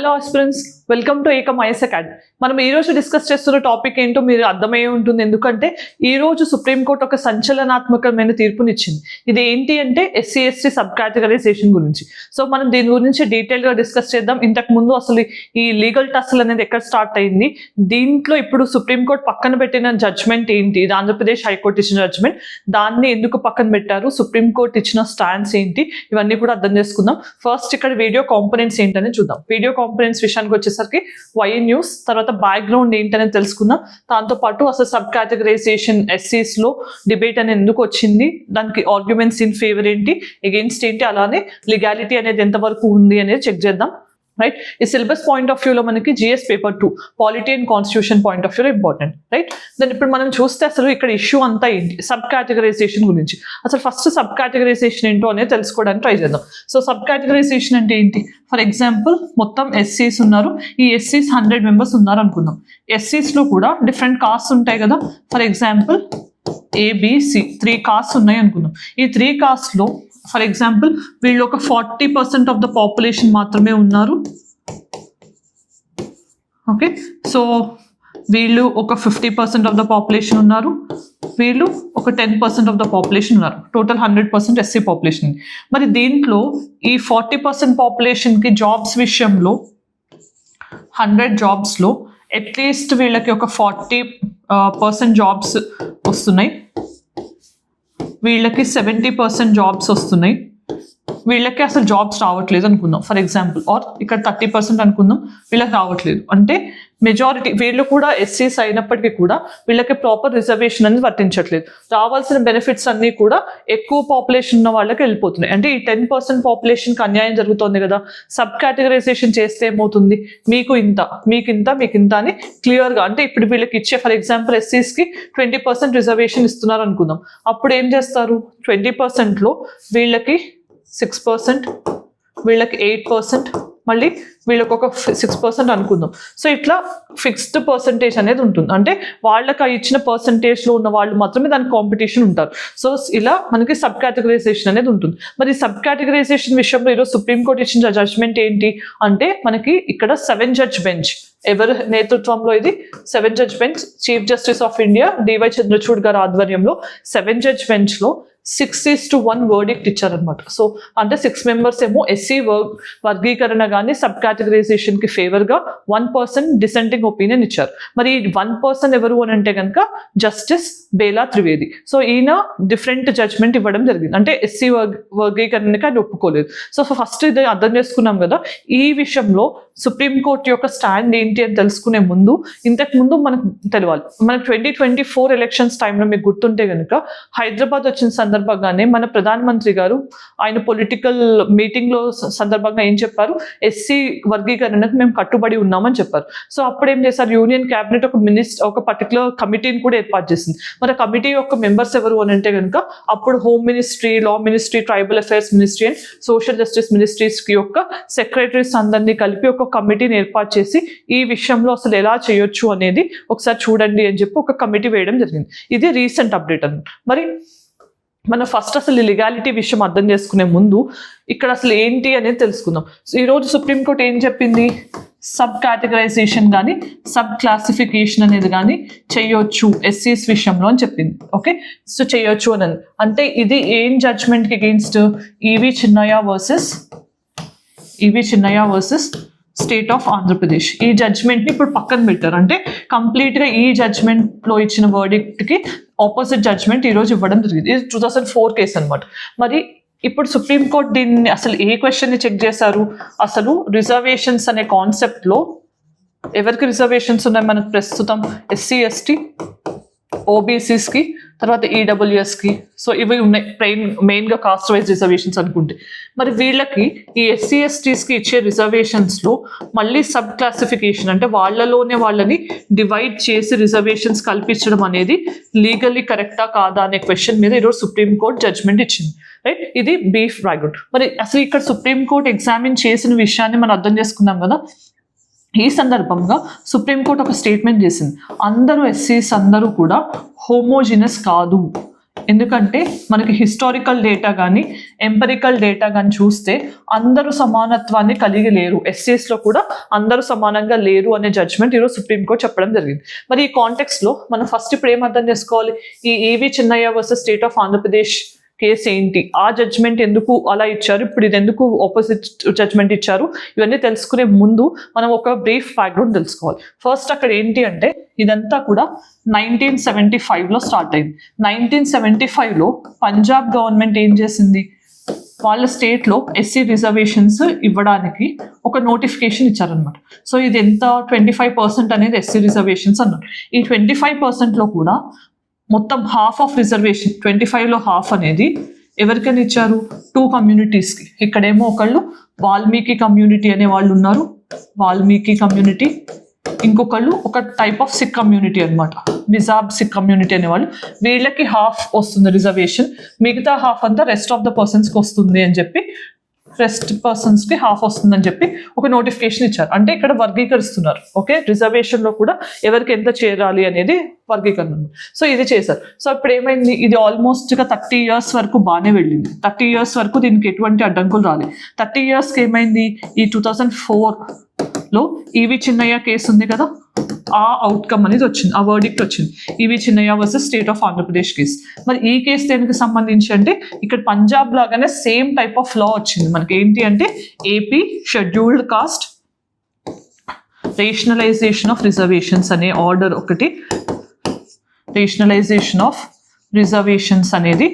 Hello aspirants, welcome to Ekam IAS academy. మనం ఈరోజు discuss చేస్తున్న టాపిక్ ఏంటో మీరు అర్థమయ్యే ఉంటుంది. ఎందుకంటే ఈరోజు సుప్రీంకోర్టు ఒక సంచలనాత్మకమైన తీర్పునిచ్చింది. ఇది ఏంటి అంటే ఎస్సీ ఎస్టీ సబ్ కేటగరైజేషన్ గురించి. సో మనం దీని గురించి డీటెయిల్గా డిస్కస్ చేద్దాం. ఇంతకు ముందు అసలు ఈ లీగల్ టస్ల్ అనేది ఎక్కడ స్టార్ట్ అయింది, దీంట్లో ఇప్పుడు సుప్రీంకోర్టు పక్కన పెట్టిన జడ్జ్మెంట్ ఏంటి, ఇది ఆంధ్రప్రదేశ్ హైకోర్టు ఇచ్చిన జడ్జ్మెంట్, దాన్ని ఎందుకు పక్కన పెట్టారు, సుప్రీంకోర్టు ఇచ్చిన స్టాండ్స్ ఏంటి, ఇవన్నీ కూడా అర్థం చేసుకుందాం. ఫస్ట్ ఇక్కడ వీడియో కాంపోనెంట్స్ ఏంటనే చూద్దాం. వీడియో కాంపోనెంట్స్ విషయానికి వచ్చేసరికి వై న్యూస్, తర్వాత బ్యాక్గ్రౌండ్ ఏంటనేది తెలుసుకుందాం. దాంతోపాటు అసలు సబ్ కేటగరైజేషన్ ఎస్సీస్ లో డిబేట్ అనేది ఎందుకు వచ్చింది, దానికి ఆర్గ్యుమెంట్స్ ఇన్ ఫేవర్ ఏంటి, అగెయిన్స్ట్ ఏంటి, అలానే లీగాలిటీ అనేది ఎంతవరకు ఉంది అనేది చెక్ చేద్దాం. రైట్, ఈ సిలబస్ పాయింట్ ఆఫ్ వ్యూలో మనకి GS paper 2 polity and constitution point of వ్యూలో ఇంపార్టెంట్. రైట్, దాన్ని ఇప్పుడు మనం చూస్తే అసలు ఇక్కడ ఇష్యూ అంతా ఏంటి, సబ్ కేటగరైజేషన్ గురించి. అసలు ఫస్ట్ సబ్ కేటగరైజేషన్ ఏంటో అనేది తెలుసుకోవడానికి ట్రై చేద్దాం. సో సబ్ కేటగరైజేషన్ అంటే ఏంటి, ఫర్ ఎగ్జాంపుల్ మొత్తం ఎస్సీస్ ఉన్నారు, ఈ ఎస్సీస్ 100 మెంబర్స్ ఉన్నారు అనుకుందాం. ఎస్సీస్లో కూడా డిఫరెంట్ కాస్ట్ ఉంటాయి కదా. ఫర్ ఎగ్జాంపుల్ ఏబిసి 3 కాస్ట్ ఉన్నాయి అనుకుందాం. ఈ 3 కాస్ట్లో ఫర్ ఎగ్జాంపుల్ వీళ్ళు ఒక 40% ఆఫ్ ద పాపులేషన్ మాత్రమే ఉన్నారు. ఓకే, సో వీళ్ళు ఒక 50% ఆఫ్ ద పాపులేషన్ ఉన్నారు, వీళ్ళు ఒక 10% ఆఫ్ ద పాపులేషన్ ఉన్నారు. Total 100% SC population. మరి దీంట్లో ఈ 40% పాపులేషన్కి జాబ్స్ విషయంలో 100 జాబ్స్లో అట్లీస్ట్ వీళ్ళకి ఒక 40% జాబ్స్ వస్తున్నాయి, వీళ్ళకి 70% జాబ్స్ వస్తున్నాయి, వీళ్ళకి అసలు జాబ్స్ రావట్లేదు అనుకుందాం ఫర్ ఎగ్జాంపుల్. ఆర్ ఇక్కడ 30% అనుకుందాం, వీళ్ళకి రావట్లేదు. అంటే మెజారిటీ వీళ్ళు కూడా ఎస్సీస్ అయినప్పటికీ కూడా వీళ్ళకి ప్రాపర్ రిజర్వేషన్ అనేది వర్తించట్లేదు. రావాల్సిన బెనిఫిట్స్ అన్నీ కూడా ఎక్కువ పాపులేషన్ ఉన్న వాళ్ళకి వెళ్ళిపోతున్నాయి. అంటే ఈ 10% పాపులేషన్కి అన్యాయం జరుగుతుంది కదా. సబ్ కేటగరైజేషన్ చేస్తే ఏమవుతుంది, మీకు ఇంత మీకు ఇంత మీకు ఇంత అని క్లియర్గా, అంటే ఇప్పుడు వీళ్ళకి ఇచ్చే ఫర్ ఎగ్జాంపుల్ ఎస్సీస్కి 20% రిజర్వేషన్ ఇస్తున్నారు అనుకుందాం. అప్పుడు ఏం చేస్తారు, 20%లో వీళ్ళకి 6%, వీళ్ళకి 8%, మళ్ళీ వీళ్ళకి ఒక 6% అనుకుందాం. సో ఇట్లా ఫిక్స్డ్ పర్సంటేజ్ అనేది ఉంటుంది. అంటే వాళ్ళకి ఇచ్చిన పర్సంటేజ్లో ఉన్న వాళ్ళు మాత్రమే దానికి కాంపిటీషన్ ఉంటారు. సో ఇలా మనకి సబ్ కేటగరైజేషన్ అనేది ఉంటుంది. మరి సబ్ కేటగరైజేషన్ విషయంలో ఈరోజు సుప్రీంకోర్టు ఇచ్చిన జడ్జ్మెంట్ ఏంటి అంటే, మనకి ఇక్కడ 7 జడ్జ్ బెంచ్, ఎవరి నేతృత్వంలో ఇది 7 judge bench, chief justice of India DY Chandrachud గారి ఆధ్వర్యంలో 7 జడ్జ్ బెంచ్లో 6:1 వర్డిక్ట్ ఇచ్చారనమాట. సో అంటే 6 మెంబర్స్ ఏమో ఎస్సీ వర్గీకరణ కానీ సబ్ కేటగరైజేషన్కి ఫేవర్గా, 1% డిసెంటింగ్ ఒపీనియన్ ఇచ్చారు. మరి ఈ 1% ఎవరు అని అంటే కనుక జస్టిస్ బేలా త్రివేది. సో ఈయన డిఫరెంట్ జడ్జ్మెంట్ ఇవ్వడం జరిగింది, అంటే ఎస్సీ వర్గీకరణకి ఆయన ఒప్పుకోలేదు. సో ఫస్ట్ ఇది అర్థం చేసుకున్నాం కదా. ఈ విషయంలో సుప్రీంకోర్టు యొక్క స్టాండ్ ఏంటి అని తెలుసుకునే ముందు, ఇంతకు ముందు మనకు తెలియాలి, మనకు 2024 ఎలక్షన్స్ టైంలో మీకు గుర్తుంటే కనుక హైదరాబాద్ వచ్చిన సందర్భంగానే మన ప్రధానమంత్రి గారు ఆయన పొలిటికల్ మీటింగ్లో సందర్భంగా ఏం చెప్పారు, ఎస్సీ వర్గీకరణకు మేము కట్టుబడి ఉన్నామని చెప్పారు. సో అప్పుడు ఏం చేశారు, యూనియన్ క్యాబినెట్ ఒక పర్టికులర్ కమిటీని కూడా ఏర్పాటు చేసింది. మరి ఆ కమిటీ యొక్క మెంబర్స్ ఎవరు అని అంటే కనుక అప్పుడు home ministry, law ministry, tribal affairs ministry and social justice మినిస్ట్రీస్కి యొక్క సెక్రటరీస్ అందరినీ కలిపి ఒక కమిటీని ఏర్పాటు చేసి ఈ విషయంలో అసలు ఎలా చేయొచ్చు అనేది ఒకసారి చూడండి అని చెప్పి ఒక కమిటీ వేయడం జరిగింది. ఇది రీసెంట్ అప్డేట్ అన్నమాట. మరి మనం ఫస్ట్ అసలు లీగాలిటీ విషయం అర్థం చేసుకునే ముందు ఇక్కడ అసలు ఏంటి అనేది తెలుసుకుందాం. ఈరోజు సుప్రీంకోర్టు ఏం చెప్పింది, సబ్ కేటగరైజేషన్ కానీ సబ్ క్లాసిఫికేషన్ అనేది కానీ చేయొచ్చు ఎస్సీస్ విషయంలో అని చెప్పింది. ఓకే, సో చేయొచ్చు అని అంటే ఇది ఏం జడ్జ్మెంట్కి against, E V Chinnaiah versus state of Andhra Pradesh. ఈ జడ్జ్మెంట్ని ఇప్పుడు పక్కన పెట్టారు. అంటే కంప్లీట్గా ఈ జడ్జ్మెంట్లో ఇచ్చిన వర్డిక్ట్కి ఆపోజిట్ జడ్జ్మెంట్ ఈరోజు ఇవ్వడం జరిగింది. ఇది 2004 కేసు అనమాట. మరి ఇప్పుడు సుప్రీంకోర్టు దీన్ని అసలు ఏ క్వశ్చన్ని చెక్ చేశారు, అసలు రిజర్వేషన్స్ అనే కాన్సెప్ట్లో ఎవరికి రిజర్వేషన్స్ ఉన్నాయి మనకు ప్రస్తుతం, ఎస్సీ ఎస్టీ ఓబీసీస్కి, తర్వాత ఈడబ్ల్యూఎస్కి. సో ఇవి ఉన్నాయి మెయిన్గా కాస్ట్ వైజ్ రిజర్వేషన్స్ అనుకుంటే. మరి వీళ్ళకి ఈ ఎస్సీ ఎస్టీస్కి ఇచ్చే రిజర్వేషన్స్లో మళ్ళీ సబ్ క్లాసిఫికేషన్, అంటే వాళ్ళలోనే వాళ్ళని డివైడ్ చేసి రిజర్వేషన్స్ కల్పించడం అనేది లీగల్లీ కరెక్టా కాదా అనే క్వశ్చన్ మీద ఈరోజు సుప్రీంకోర్టు జడ్జ్మెంట్ ఇచ్చింది. రైట్, ఇది బీఫ్ బ్యాక్గ్రౌండ్. మరి అసలు ఇక్కడ సుప్రీంకోర్టు ఎగ్జామిన్ చేసిన విషయాన్ని మనం అర్థం చేసుకున్నాం కదా. ఈ సందర్భంగా సుప్రీంకోర్టు ఒక స్టేట్మెంట్ చేసింది, అందరూ ఎస్సీస్ అందరూ కూడా హోమోజినస్ కాదు, ఎందుకంటే మనకి హిస్టారికల్ డేటా కానీ ఎంపరికల్ డేటా కానీ చూస్తే అందరూ సమానత్వాన్ని కలిగి లేరు, ఎస్సీస్లో కూడా అందరూ సమానంగా లేరు అనే జడ్జ్మెంట్ ఈరోజు సుప్రీంకోర్టు చెప్పడం జరిగింది. మరి ఈ కాంటెక్స్లో మనం ఫస్ట్ ఇప్పుడు ఏం అర్థం చేసుకోవాలి, ఈ EV Chinnaiah versus state of Andhra Pradesh case ఏంటి, ఆ జడ్జ్మెంట్ ఎందుకు అలా ఇచ్చారు, ఇప్పుడు ఇది ఎందుకు ఆపోజిట్ జడ్జ్మెంట్ ఇచ్చారు, ఇవన్నీ తెలుసుకునే ముందు మనం ఒక బ్రీఫ్ బ్యాక్గ్రౌండ్ తెలుసుకోవాలి. ఫస్ట్ అక్కడ ఏంటి అంటే ఇదంతా కూడా 1975లో స్టార్ట్ అయింది. 1975లో పంజాబ్ గవర్నమెంట్ ఏం చేసింది, వాళ్ళ స్టేట్లో ఎస్సీ రిజర్వేషన్స్ ఇవ్వడానికి ఒక నోటిఫికేషన్ ఇచ్చారనమాట. సో ఇది ఎంత 25% అనేది ఎస్సీ రిజర్వేషన్స్ అన్నారు. ఈ 25%లో కూడా మొత్తం హాఫ్ ఆఫ్ రిజర్వేషన్ 25లో హాఫ్ అనేది ఎవరికైనా ఇచ్చారు, 2 కమ్యూనిటీస్కి. ఇక్కడేమో ఒకళ్ళు వాల్మీకి కమ్యూనిటీ అనే వాళ్ళు ఉన్నారు, వాల్మీకి కమ్యూనిటీ, ఇంకొకళ్ళు ఒక టైప్ ఆఫ్ సిక్ కమ్యూనిటీ అనమాట, మిజాబ్ సిక్ కమ్యూనిటీ అనేవాళ్ళు. వీళ్ళకి హాఫ్ వస్తుంది రిజర్వేషన్, మిగతా హాఫ్ అంతా రెస్ట్ ఆఫ్ ద పర్సన్స్కి వస్తుంది అని చెప్పి, రెస్ట్ పర్సన్స్కి హాఫ్ వస్తుందని చెప్పి ఒక నోటిఫికేషన్ ఇచ్చారు. అంటే ఇక్కడ వర్గీకరిస్తున్నారు. ఓకే, రిజర్వేషన్లో కూడా ఎవరికి ఎంత చేరాలి అనేది వర్గీకరణ. సో ఇది చేశారు. సో ఇప్పుడు ఏమైంది, ఇది ఆల్మోస్ట్గా 30 years వరకు బాగానే వెళ్ళింది. 30 years వరకు దీనికి ఎటువంటి అడ్డంకులు రాలేదు. 30 yearsకి ఏమైంది, ఈ 2004లో ఈవి చిన్నయ్య కేసు ఉంది కదా, ఆ అవుట్కమ్ అనేది వచ్చింది, ఆ వర్డిక్ట్ వచ్చింది, E V Chinnaiah versus state of Andhra Pradesh case. మరి ఈ కేసు దేనికి సంబంధించి అంటే ఇక్కడ పంజాబ్ లాగానే సేమ్ టైప్ ఆఫ్ లా వచ్చింది మనకి. ఏంటి అంటే AP scheduled caste rationalisation of reservations అనే ఆర్డర్ ఒకటి, రేషనలైజేషన్ ఆఫ్ రిజర్వేషన్స్ అనేది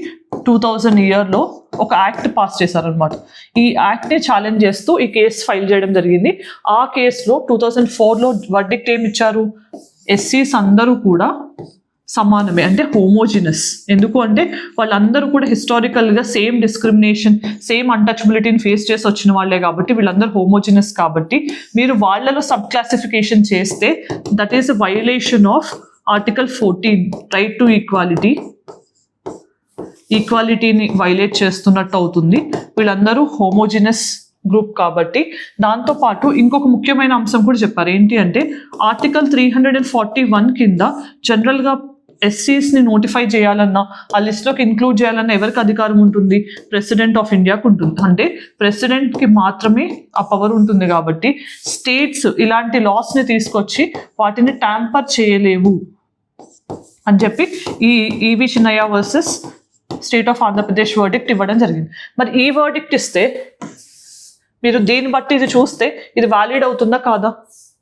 2000 yearలో ఒక యాక్ట్ పాస్ చేశారనమాట. ఈ యాక్ట్ని ఛాలెంజ్ చేస్తూ ఈ కేసు ఫైల్ చేయడం జరిగింది. ఆ కేసులో 2004లో వర్డిక్ట్ ఏమి ఇచ్చారు, ఎస్సీస్ అందరూ కూడా సమానమే, అంటే హోమోజినస్. ఎందుకు అంటే వాళ్ళందరూ కూడా హిస్టారికల్గా సేమ్ డిస్క్రిమినేషన్, సేమ్ అన్టచబిలిటీని ఫేస్ చేసి వచ్చిన వాళ్ళే కాబట్టి వీళ్ళందరూ హోమోజినస్. కాబట్టి మీరు వాళ్ళలో సబ్ క్లాసిఫికేషన్ చేస్తే that is a violation of article 14 right to equality. ఈక్వాలిటీని వైలేట్ చేస్తున్నట్టు అవుతుంది. వీళ్ళందరూ హోమోజినస్ గ్రూప్ కాబట్టి. దాంతోపాటు ఇంకొక ముఖ్యమైన అంశం కూడా చెప్పారు. ఏంటి అంటే ఆర్టికల్ 341 కింద జనరల్గా ఎస్సీస్ని నోటిఫై చేయాలన్నా, ఆ లిస్ట్లోకి ఇంక్లూడ్ చేయాలన్నా ఎవరికి అధికారం ఉంటుంది, ప్రెసిడెంట్ ఆఫ్ ఇండియాకు ఉంటుంది. అంటే ప్రెసిడెంట్కి మాత్రమే ఆ పవర్ ఉంటుంది. కాబట్టి స్టేట్స్ ఇలాంటి లాస్ని తీసుకొచ్చి వాటిని ట్యాంపర్ చేయలేవు అని చెప్పి ఈ E V Chinnaiah versus state of Andhra Pradesh verdict ఇవ్వడం జరిగింది. మరి ఈ వర్డిక్ట్ ఇస్తే మీరు దీన్ని బట్టి ఇది చూస్తే ఇది వ్యాలిడ్ అవుతుందా కాదా,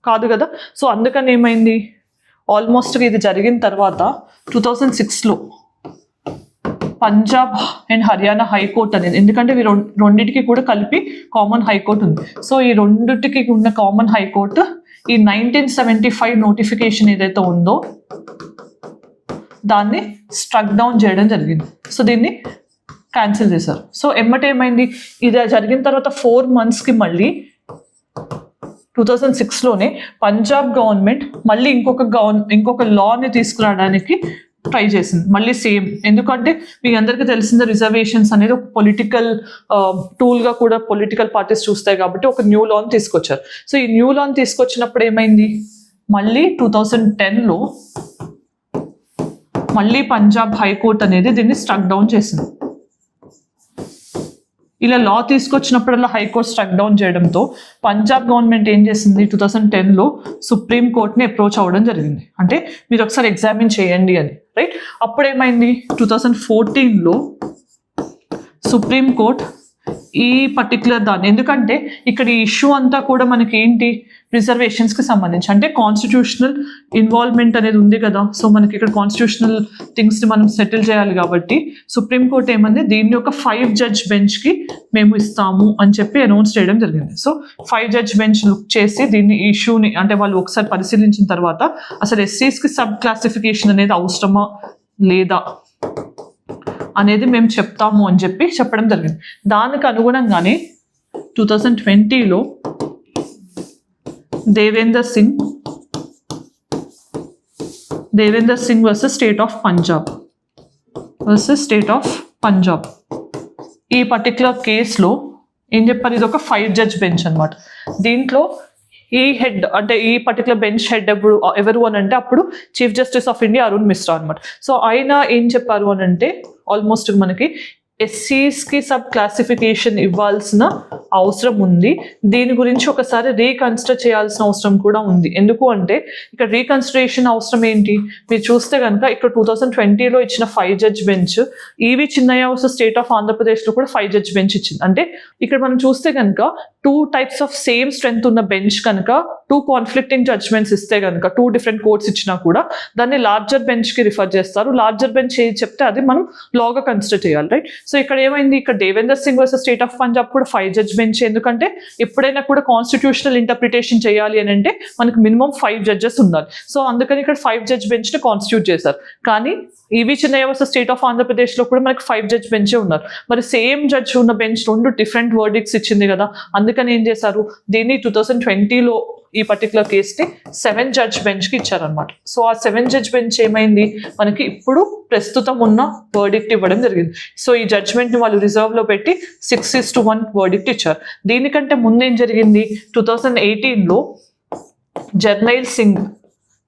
కాదు కదా. సో అందుకని ఏమైంది, ఆల్మోస్ట్ ఇది జరిగిన తర్వాత 2006లో పంజాబ్ అండ్ హర్యానా హైకోర్టు అనేది, ఎందుకంటే ఇవి రెండింటికి కూడా కలిపి కామన్ హైకోర్టు ఉంది. సో ఈ రెండింటికి ఉన్న కామన్ హైకోర్టు ఈ 1975 నోటిఫికేషన్ ఏదైతే ఉందో దాన్ని స్ట్రక్ డౌన్ చేయడం జరిగింది. సో దీన్ని క్యాన్సిల్ చేశారు. సో ఏమైంది, ఇది జరిగిన తర్వాత 4 monthsకి మళ్ళీ 2006లోనే పంజాబ్ గవర్నమెంట్ మళ్ళీ ఇంకొక లాని తీసుకురావడానికి ట్రై చేసింది. మళ్ళీ సేమ్, ఎందుకంటే మీ అందరికీ తెలిసిందే రిజర్వేషన్స్ అనేది ఒక పొలిటికల్ టూల్గా కూడా పొలిటికల్ పార్టీస్ చూస్తాయి కాబట్టి ఒక న్యూ లాని తీసుకొచ్చారు. సో ఈ న్యూ లాని తీసుకొచ్చినప్పుడు ఏమైంది, మళ్ళీ 2010లో మళ్ళీ పంజాబ్ హైకోర్టు అనేది దీన్ని స్ట్రక్ డౌన్ చేసింది. ఇలా లా తీసుకొచ్చినప్పుడల్లా హైకోర్టు స్ట్రక్ డౌన్ చేయడంతో పంజాబ్ గవర్నమెంట్ ఏం చేసింది, 2010లో సుప్రీం కోర్ట్ని అప్రోచ్ అవ్వడం జరిగింది. అంటే మీరు ఒకసారి ఎగ్జామిన్ చేయండి అని, రైట్. అప్పుడు ఏమైంది, 2014లో సుప్రీం కోర్ట్ ఈ పర్టికులర్ దాన్ని, ఎందుకంటే ఇక్కడ ఈ ఇష్యూ అంతా కూడా మనకి ఏంటి, రిజర్వేషన్స్కి సంబంధించి, అంటే కాన్స్టిట్యూషనల్ ఇన్వాల్వ్మెంట్ అనేది ఉంది కదా. సో మనకి ఇక్కడ కాన్స్టిట్యూషనల్ థింగ్స్ని మనం సెటిల్ చేయాలి కాబట్టి సుప్రీంకోర్టు ఏమంది, దీన్ని ఒక 5 judge బెంచ్కి మేము ఇస్తాము అని చెప్పి అనౌన్స్ చేయడం జరిగింది. సో 5 judge బెంచ్ లుక్ చేసి దీన్ని ఇష్యూని, అంటే వాళ్ళు ఒకసారి పరిశీలించిన తర్వాత అసలు ఎస్సీస్కి సబ్ క్లాసిఫికేషన్ అనేది అవసరమా లేదా అనేది మేము చెప్తాము అని చెప్పి చెప్పడం జరిగింది. దానికి అనుగుణంగానే 2020లో Devender Singh versus state of Punjab ఈ పర్టికులర్ కేసులో ఏం చెప్పారు, ఇది ఒక 5 judge బెంచ్ అనమాట. దీంట్లో ఈ హెడ్ అంటే ఈ పర్టికులర్ బెంచ్ హెడ్ ఎవరు అని అంటే అప్పుడు chief justice of India Arun Mishra అనమాట. సో ఆయన ఏం చెప్పారు అని అంటే ఆల్మోస్ట్ మనకి ఎస్సీస్కి సబ్ క్లాసిఫికేషన్ ఇవ్వాల్సిన అవసరం ఉంది, దీని గురించి ఒకసారి రీకన్సిడర్ చేయాల్సిన అవసరం కూడా ఉంది. ఎందుకు అంటే ఇక్కడ రీకన్సిడరేషన్ అవసరం ఏంటి, మీరు చూస్తే కనుక ఇక్కడ 2020లో ఇచ్చిన 5 judge bench EV Chinnaiah versus state of ఆంధ్రప్రదేశ్లో కూడా 5 జడ్జ్ బెంచ్ ఇచ్చింది. అంటే ఇక్కడ మనం చూస్తే కనుక 2 types ఆఫ్ సేమ్ స్ట్రెంగ్త్ ఉన్న బెంచ్ కనుక 2 కాన్ఫ్లిక్టింగ్ జడ్జ్మెంట్స్ ఇస్తే కనుక 2 different కోర్ట్స్ ఇచ్చినా కూడా దాన్ని లార్జర్ బెంచ్కి రిఫర్ చేస్తారు. లార్జర్ బెంచ్ ఏది చెప్తే అది మనం లాగా కన్సిడర్ చేయాలి, రైట్? సో ఇక్కడ ఏమైంది, ఇక్కడ Devender Singh versus state of Punjab కూడా 5 జడ్జ్ బెంచ్. ఎందుకంటే ఎప్పుడైనా కూడా కాన్స్టిట్యూషనల్ ఇంటర్ప్రిటేషన్ చేయాలి అని అంటే మనకు మినిమం 5 జడ్జెస్ ఉండాలి. సో అందుకని ఇక్కడ 5 జడ్జ్ బెంచ్ని కాన్స్టిట్యూట్ చేశారు. కానీ ఈవి చిన్నయ్య వర్సెస్ స్టేట్ ఆఫ్ ఆంధ్రప్రదేశ్లో కూడా మనకి 5 జడ్జ్ బెంచే ఉన్నారు. మరి సేమ్ జడ్జ్ ఉన్న బెంచ్ 2 different వర్డిక్ట్స్ ఇచ్చింది కదా, అందుకని ఏం చేశారు, దీన్ని 2020లో ఈ పర్టికులర్ కేసుని 7 జడ్జ్ బెంచ్కి ఇచ్చారనమాట. సో ఆ 7 జడ్జ్ బెంచ్ ఏమైంది, మనకి ఇప్పుడు ప్రస్తుతం ఉన్న వర్డిక్ట్ ఇవ్వడం జరిగింది. సో ఈ జడ్జ్మెంట్ని వాళ్ళు రిజర్వ్లో పెట్టి 6:1 వర్డిక్ట్ ఇచ్చారు. దీనికంటే ముందేం జరిగింది, 2018లో జర్నైల్ సింగ్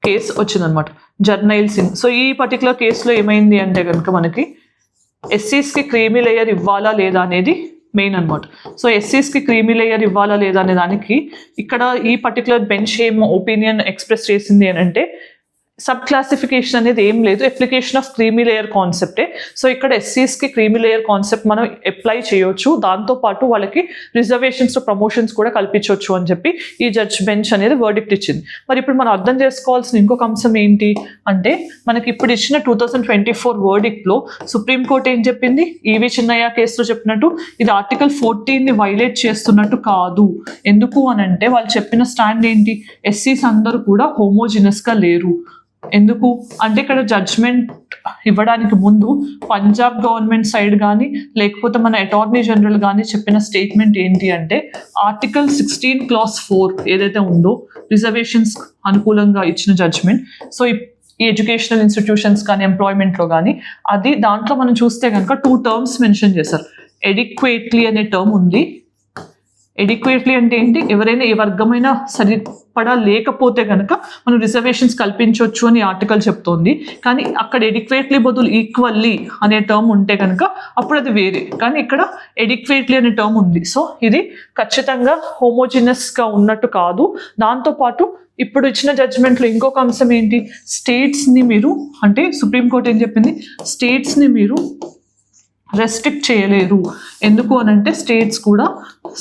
కేసు వచ్చిందనమాట. జర్నైల్ సింగ్. సో ఈ పర్టికులర్ కేసులో ఏమైంది అంటే కనుక మనకి ఎస్సీస్కి క్రీమీ లేయర్ ఇవ్వాలా లేదా అనేది మెయిన్ అనమాట. సో ఎస్సీస్కి క్రీమీ లేయర్ ఇవ్వాలా లేదా అనే దానికి ఇక్కడ ఈ పర్టికులర్ బెంచ్ ఏం ఒపీనియన్ ఎక్స్ప్రెస్ చేసింది అని అంటే సబ్ క్లాసిఫికేషన్ అనేది ఏం లేదు, అప్లికేషన్ ఆఫ్ క్రీమీ లేయర్ కాన్సెప్టే. సో ఇక్కడ ఎస్సీస్కి క్రీమీ లేయర్ కాన్సెప్ట్ మనం అప్లై చేయొచ్చు, దాంతోపాటు వాళ్ళకి రిజర్వేషన్స్ ప్రమోషన్స్ కూడా కల్పించవచ్చు అని చెప్పి ఈ జడ్జ్ బెంచ్ అనేది వర్డిక్ట్ ఇచ్చింది. మరి ఇప్పుడు మనం అర్థం చేసుకోవాల్సిన ఇంకొక అంశం ఏంటి అంటే మనకి ఇప్పుడు ఇచ్చిన 2024 వర్డిక్ట్లో సుప్రీంకోర్టు ఏం చెప్పింది, ఈవి చిన్నయ్య కేసులో చెప్పినట్టు ఇది ఆర్టికల్ 14ని వైలేట్ చేస్తున్నట్టు కాదు. ఎందుకు అని అంటే వాళ్ళు చెప్పిన స్టాండ్ ఏంటి, ఎస్సీస్ అందరూ కూడా హోమోజినస్గా లేరు. ఎందుకు అంటే ఇక్కడ జడ్జ్మెంట్ ఇవ్వడానికి ముందు పంజాబ్ గవర్నమెంట్ సైడ్ కానీ లేకపోతే మన అటార్నీ జనరల్ కానీ చెప్పిన స్టేట్మెంట్ ఏంటి అంటే ఆర్టికల్ 16 clause 4 ఏదైతే ఉందో రిజర్వేషన్స్ అనుకూలంగా ఇచ్చిన జడ్జ్మెంట్. సో ఈ ఎడ్యుకేషనల్ ఇన్స్టిట్యూషన్స్ కానీ ఎంప్లాయ్మెంట్లో కానీ అది దాంట్లో మనం చూస్తే కనుక 2 terms మెన్షన్ చేశారు. ఎడిక్వేట్లీ అనే టర్మ్ ఉంది. ఎడిక్వేట్లీ అంటే ఏంటి, ఎవరైనా ఏ వర్గమైనా సరిపడా లేకపోతే కనుక మనం రిజర్వేషన్స్ కల్పించవచ్చు అని ఆర్టికల్ చెప్తోంది. కానీ అక్కడ ఎడిక్వేట్లీ బదులు ఈక్వల్లీ అనే టర్మ్ ఉంటే కనుక అప్పుడు అది వేరే, కానీ ఇక్కడ ఎడిక్వేట్లీ అనే టర్మ్ ఉంది. సో ఇది ఖచ్చితంగా హోమోజినస్గా ఉన్నట్టు కాదు. దాంతోపాటు ఇప్పుడు ఇచ్చిన జడ్జ్మెంట్లో ఇంకొక అంశం ఏంటి, స్టేట్స్ని మీరు అంటే సుప్రీంకోర్టు ఏం చెప్పింది, స్టేట్స్ని మీరు రెస్ట్రిక్ట్ చేయలేరు. ఎందుకు అని అంటే స్టేట్స్ కూడా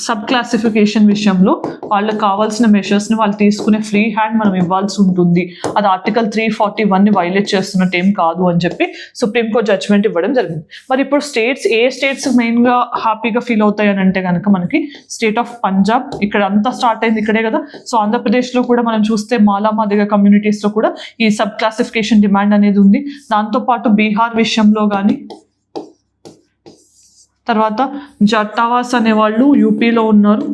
సబ్ క్లాసిఫికేషన్ విషయంలో వాళ్ళకి కావాల్సిన మెషర్స్ని వాళ్ళు తీసుకునే ఫ్రీ హ్యాండ్ మనం ఇవ్వాల్సి ఉంటుంది. అది ఆర్టికల్ 341ని వైలేట్ చేస్తున్నట్టు ఏం కాదు అని చెప్పి సుప్రీంకోర్టు జడ్జ్మెంట్ ఇవ్వడం జరిగింది. మరి ఇప్పుడు ఏ స్టేట్స్ మెయిన్గా హ్యాపీగా ఫీల్ అవుతాయి అని అంటే కనుక మనకి స్టేట్ ఆఫ్ పంజాబ్, ఇక్కడ అంతా స్టార్ట్ అయింది ఇక్కడే కదా. సో ఆంధ్రప్రదేశ్లో కూడా మనం చూస్తే మాదిగ కమ్యూనిటీస్లో కూడా ఈ సబ్ క్లాసిఫికేషన్ డిమాండ్ అనేది ఉంది. దాంతోపాటు బీహార్ విషయంలో కానీ తర్వాత జట్టావాస్ అనేవాళ్ళు యూపీలో ఉన్నారు.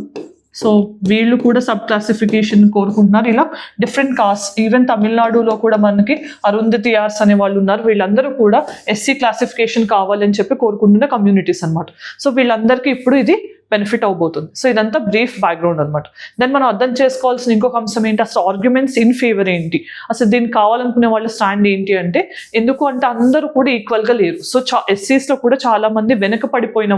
సో వీళ్ళు కూడా సబ్ క్లాసిఫికేషన్ కోరుకుంటున్నారు. ఇలా డిఫరెంట్ కాస్ట్, ఈవెన్ తమిళనాడులో కూడా మనకి అరుంధతి ఆర్స్ అనే వాళ్ళు ఉన్నారు. వీళ్ళందరూ కూడా ఎస్సీ క్లాసిఫికేషన్ కావాలని చెప్పి కోరుకుంటున్న కమ్యూనిటీస్ అనమాట. సో వీళ్ళందరికీ ఇప్పుడు ఇది బెనిఫిట్ అవబోతుంది. సో ఇదంతా బ్రీఫ్ బ్యాక్గ్రౌండ్ అనమాట. దెన్ మనం అర్థం చేసుకోవాల్సిన ఇంకొక అంశం ఏంటి, అసలు ఆర్గ్యుమెంట్స్ ఇన్ ఫేవర్ ఏంటి, అసలు దీనికి కావాలనుకునే వాళ్ళ స్టాండ్ ఏంటి అంటే ఎందుకు అంటే అందరూ కూడా ఈక్వల్గా లేరు. సో ఎస్సీస్లో కూడా చాలా మంది వెనక పడిపోయిన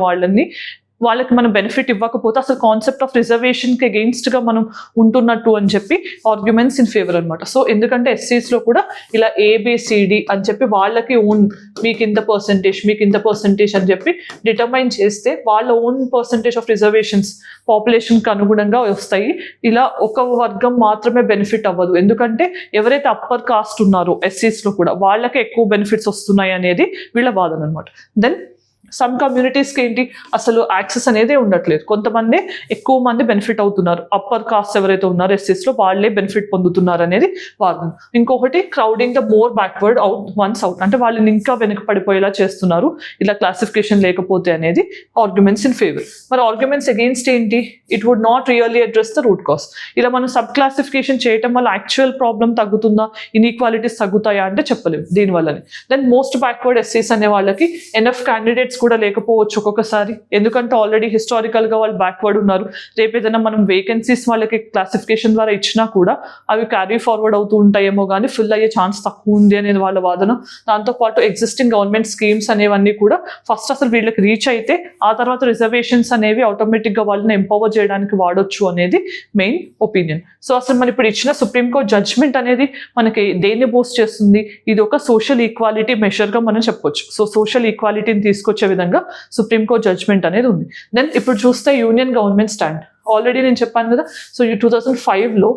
వాళ్ళకి మనం బెనిఫిట్ ఇవ్వకపోతే అసలు కాన్సెప్ట్ ఆఫ్ రిజర్వేషన్కి అగెయిన్స్ట్గా మనం ఉంటున్నట్టు అని చెప్పి ఆర్గ్యుమెంట్స్ ఇన్ ఫేవర్ అనమాట. సో ఎందుకంటే ఎస్సీస్లో కూడా ఇలా ఏబిసిడి అని చెప్పి వాళ్ళకి ఓన్ మీకు ఇంత పర్సంటేజ్ అని చెప్పి డిటర్మైన్ చేస్తే వాళ్ళ ఓన్ పర్సంటేజ్ ఆఫ్ రిజర్వేషన్స్ పాపులేషన్కి అనుగుణంగా వస్తాయి. ఇలా ఒక వర్గం మాత్రమే బెనిఫిట్ అవ్వదు. ఎందుకంటే ఎవరైతే అప్పర్ కాస్ట్ ఉన్నారో ఎస్సీస్లో కూడా వాళ్ళకే ఎక్కువ బెనిఫిట్స్ వస్తున్నాయి అనేది వీళ్ళ వాదన అనమాట. దెన్ సమ్ కమ్యూనిటీస్కి ఏంటి, అసలు యాక్సెస్ అనేది ఉండట్లేదు. కొంతమంది ఎక్కువ మంది బెనిఫిట్ అవుతున్నారు, అప్పర్ కాస్ట్ ఎవరైతే ఉన్నారో ఎస్సీస్లో వాళ్ళే బెనిఫిట్ పొందుతున్నారు అనేది వాదన. ఇంకొకటి crowding the more backward once out, అంటే వాళ్ళని ఇంకా వెనక పడిపోయేలా చేస్తున్నారు ఇలా క్లాసిఫికేషన్ లేకపోతే అనేది ఆర్గ్యుమెంట్స్ ఇన్ ఫేవర్. మరి ఆర్గ్యుమెంట్స్ అగెయిన్స్ట్ ఏంటి, it would not really address the root cause. ఇలా మనం సబ్ క్లాసిఫికేషన్ చేయటం వల్ల యాక్చువల్ ప్రాబ్లం తగ్గుతుందా, ఇన్ఈక్వాలిటీస్ తగ్గుతాయా అంటే చెప్పలేము దీనివల్లనే. దెన్ మోస్ట్ బ్యాక్వర్డ్ ఎస్సీస్ అనే వాళ్ళకి ఎనఫ్ క్యాండిడేట్స్ కూడా లేకపోవచ్చు ఒక్కొక్కసారి, ఎందుకంటే ఆల్రెడీ హిస్టారికల్గా వాళ్ళు బ్యాక్వర్డ్ ఉన్నారు. రేపు ఏదైనా మనం వేకెన్సీస్ వాళ్ళకి క్లాసిఫికేషన్ ద్వారా ఇచ్చినా కూడా అవి క్యారీ ఫార్వర్డ్ అవుతూ ఉంటాయేమో కానీ ఫిల్ అయ్యే ఛాన్స్ తక్కువ ఉంది అనేది వాళ్ళ వాదన. దాంతోపాటు ఎగ్జిస్టింగ్ గవర్నమెంట్ స్కీమ్స్ అనేవన్నీ కూడా ఫస్ట్ అసలు వీళ్ళకి రీచ్ అయితే ఆ తర్వాత రిజర్వేషన్స్ అనేవి ఆటోమేటిక్గా వాళ్ళని ఎంపవర్ చేయడానికి వాడొచ్చు అనేది మెయిన్ ఒపీనియన్. సో అసలు మనం ఇప్పుడు ఇచ్చిన సుప్రీంకోర్టు జడ్జ్మెంట్ అనేది మనకి దేన్ని బూస్ట్ చేస్తుంది? ఇది ఒక సోషల్ ఈక్వాలిటీ మెషర్గా మనం చెప్పొచ్చు. సో సోషల్ ఈక్వాలిటీని తీసుకొచ్చే విధంగా సుప్రీంకోర్టు జడ్జ్మెంట్ అనేది ఉంది. దెన్ ఇప్పుడు చూస్తే యూనియన్ గవర్నమెంట్ స్టాండ్. ఆల్రెడీ నేను చెప్పాను కదా, సో ఈ 2005లో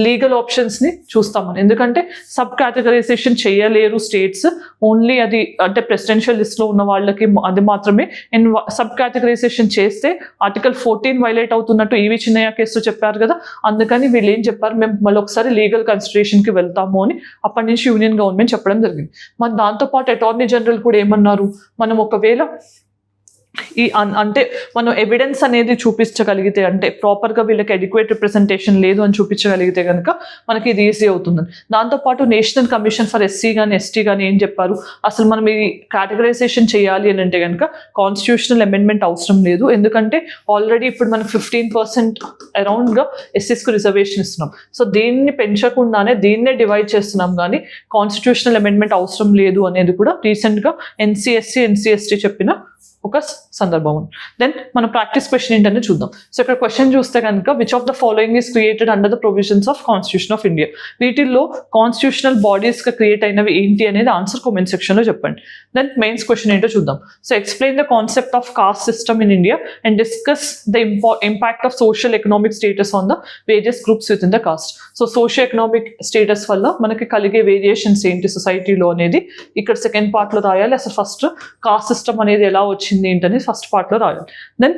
లీగల్ ఆప్షన్స్ని చూస్తామని, ఎందుకంటే సబ్ కేటగరైజేషన్ చేయలేరు స్టేట్స్, ఓన్లీ అది అంటే ప్రెసిడెన్షియల్ లిస్ట్లో ఉన్న వాళ్ళకి అది మాత్రమే. అండ్ సబ్ కేటగరైజేషన్ చేస్తే ఆర్టికల్ 14 వైలేట్ అవుతున్నట్టు ఈవి చిన్నయ్య కేసులో చెప్పారు కదా, అందుకని వీళ్ళు ఏం చెప్పారు, మేము మళ్ళీ ఒకసారి లీగల్ కన్సిడరేషన్కి వెళ్తాము అని అప్పటి నుంచి యూనియన్ గవర్నమెంట్ చెప్పడం జరిగింది. మరి దాంతోపాటు అటార్నీ జనరల్ కూడా ఏమన్నారు, మనం ఒకవేళ అంటే మనం ఎవిడెన్స్ అనేది చూపించగలిగితే, అంటే ప్రాపర్గా వీళ్ళకి అడిక్వేట్ రిప్రజెంటేషన్ లేదు అని చూపించగలిగితే కనుక మనకి ఇది ఈజీ అవుతుంది. దాంతోపాటు నేషనల్ కమిషన్ ఫర్ ఎస్సీ కానీ ఎస్టీ కానీ ఏం చెప్పారు, అసలు మనం ఈ కేటగరైజేషన్ చేయాలి అని అంటే కనుక కాన్స్టిట్యూషనల్ అమెండ్మెంట్ అవసరం లేదు, ఎందుకంటే ఆల్రెడీ ఇప్పుడు మనం 15% అరౌండ్గా ఎస్సీస్కి రిజర్వేషన్ ఇస్తున్నాం. సో దీన్ని పెంచకుండానే దీన్నే డివైడ్ చేస్తున్నాం, కానీ కాన్స్టిట్యూషనల్ అమెండ్మెంట్ అవసరం లేదు అనేది కూడా రీసెంట్గా ఎన్సీఎస్సీ ఎన్సీఎస్టీ చెప్పిన ఒక సందర్భం. దెన్ మన ప్రాక్టీస్ క్వశ్చన్ ఏంటనే చూద్దాం. సో ఇక్కడ క్వశ్చన్ చూస్తే కనుక which of the following is created under the provisions of constitution of India. వీటిల్లో కాన్స్టిట్యూషనల్ బాడీస్గా క్రియేట్ అయినవి ఏంటి అనేది ఆన్సర్ కామెంట్ సెక్షన్లో చెప్పండి. దెన్ మెయిన్స్ క్వశ్చన్ ఏంటో చూద్దాం. So explain the concept of cost system in India and discuss the impact of social economic status on the various groups with in the cost. So socio economic status వల్ల మనకి కలిగే variations ఏంటి సొసైటీలో అనేది ఇక్కడ second పార్ట్లో రాయాలి. అసలు ఫస్ట్ కాస్ట్ సిస్టమ్ అనేది ఎలా వచ్చింది ఏంటనేది ఫస్ట్ పార్ట్లో రాయాలి. దెన్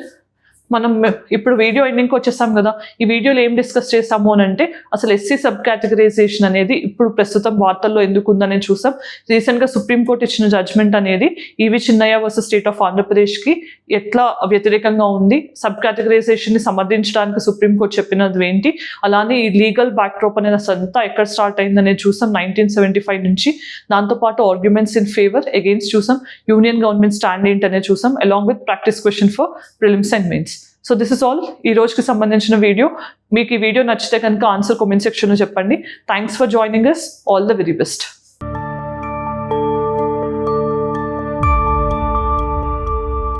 మనం ఇప్పుడు వీడియో ఎండింగ్కి వచ్చేసాం కదా, ఈ వీడియోలో ఏం డిస్కస్ చేసాము అని అంటే అసలు ఎస్సీ సబ్ కేటగరైజేషన్ అనేది ఇప్పుడు ప్రస్తుతం వార్తల్లో ఎందుకు ఉందని చూసాం. రీసెంట్గా సుప్రీంకోర్టు ఇచ్చిన జడ్జ్మెంట్ అనేది ఈవి చిన్నయ్య వర్సెస్ స్టేట్ ఆఫ్ ఆంధ్రప్రదేశ్కి ఎట్లా వ్యతిరేకంగా ఉంది, సబ్ కేటగరైజేషన్ని సమర్థించడానికి సుప్రీంకోర్టు చెప్పినది ఏంటి, అలానే ఈ లీగల్ బ్యాక్డ్రాప్ అనేది అసంతా ఎక్కడ స్టార్ట్ అయింది అనేది చూసాం 1975 నుంచి. దాంతోపాటు ఆర్గ్యుమెంట్స్ ఇన్ ఫేవర్ అగెయిన్స్ట్ చూసాం, యూనియన్ గవర్నమెంట్ స్టాండ్ ఏంటి అనేది చూసాం, along with practice question for prelims and mains. So this is all ఈ రోజుకి సంబంధించిన వీడియో. మీకు ఈ వీడియో నచ్చితే కనుక ఆన్సర్ కామెంట్ సెక్షన్లో చెప్పండి. Thanks for joining us. All the very best.